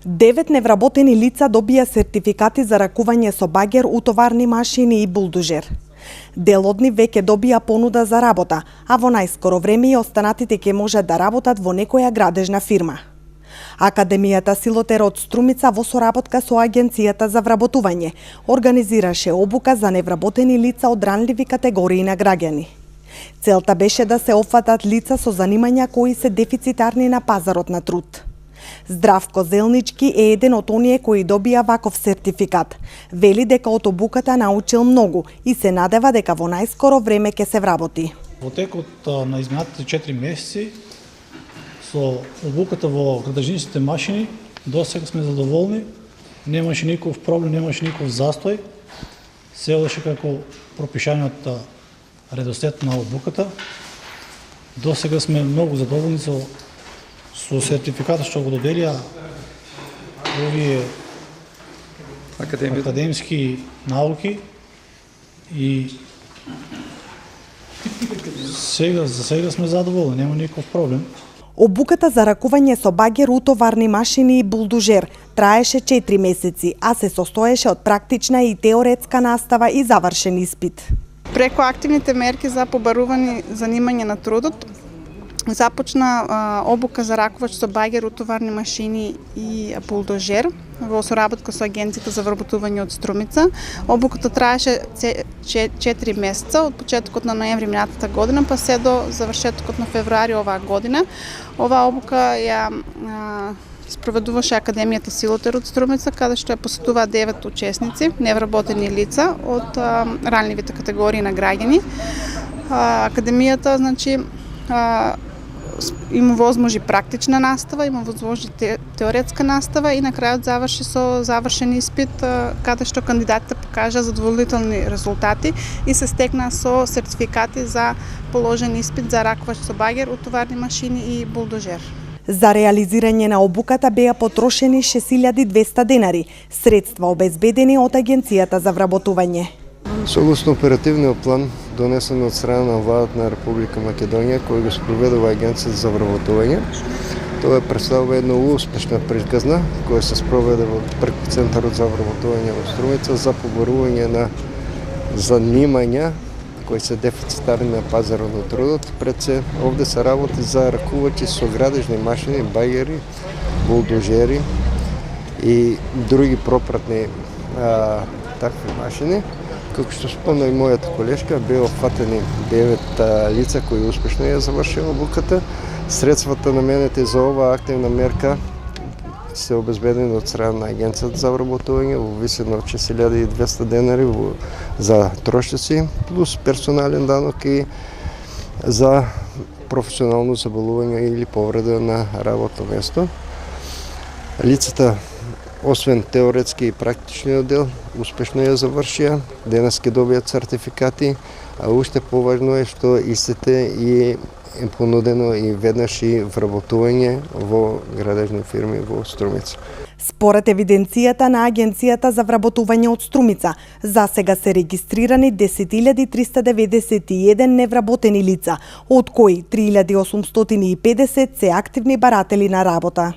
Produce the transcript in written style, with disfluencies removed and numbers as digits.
9 невработени лица добија сертификати за ракување со багер, утоварни машини и булдожер. Дел од нив веќе добија понуда за работа, а во најскоро време и останатите ќе можат да работат во некоја градежна фирма. Академијата Силотер од Струмица во соработка со Агенцијата за вработување организираше обука за невработени лица од ранливи категории на граѓани. Целта беше да се опфатат лица со занимања кои се дефицитарни на пазарот на труд. Здравко Зелнички е еден од оние кои добија ваков сертификат. Вели дека од обуката научил многу и се надева дека во најскоро време ќе се вработи. Во текот на изминатите 4 месеци со обуката во градежниците машини досега сме задоволни. Немаше никаков проблем, немаше никаков застој. Се одеше како пропишаниот редослед на обуката. Досега сме многу задоволни со сертификатот што го доделија овие академски науки и за сега сме задоволни, нема никаков проблем. Обуката за ракување со багер, утоварни машини и булдожер траеше 4 месеци, а се состоеше од практична и теоретска настава и завршен испит. Преку активните мерки за побарување занимање на трудот, започна обука за ракувач со багер, утоварни машини и булдожер во соработка со Агенцијата за вработување од Струмица. Обуката траеше 4 месеца, од почетокот на ноември минатата година па се до завршетокот на февруари оваа година. Оваа обука ја спроведуваше Академијата Силотер од Струмица, каде што ја посетуваа 9 учесници, невработени лица од ранливите категории на граѓани. Академијата, има возможи практична настава, има возможи теоретска настава и на крајот заврши со завршен испит, каде што кандидатите покажа задоволителни резултати и се стекна со сертификати за положен испит за ракувач со багер, утоварни машини и булдожер. За реализирање на обуката беа потрошени 6200 денари, средства обезбедени од Агенцијата за вработување. Согласно оперативниот план донесен од страна на владата на Република Македонија, кој го спроведува Агенцијата за вработување, тоа представува една успешна приказна која се спроведе преку Центарот за вработување во Струмица за поборување на занимања кои се дефицитарни на пазарот на трудот. Пред се овде се работи за ракувачи со градежни машини, багери, булдожери и други пропратни такви машини. Како што спомна и мојата колешка, беа опфатени 9 лица кои успешно ја завршија обуката. Средствата наменети за оваа активна мерка се обезбедени од страна на Агенцијата за вработување во висина од 6200 денари за трошици, плюс персонален данок и за професионално заболување или повреда на работно место. Лицата, освен теоретски и практичниот дел, успешно ја завршија, денес ќе добијат сертификати, а уште поважно е што истите и е понудено и веднаш и вработување во градежни фирми во Струмица. Според евиденцијата на Агенцијата за вработување од Струмица, засега се регистрирани 10.391 невработени лица, од кои 3.850 се активни баратели на работа.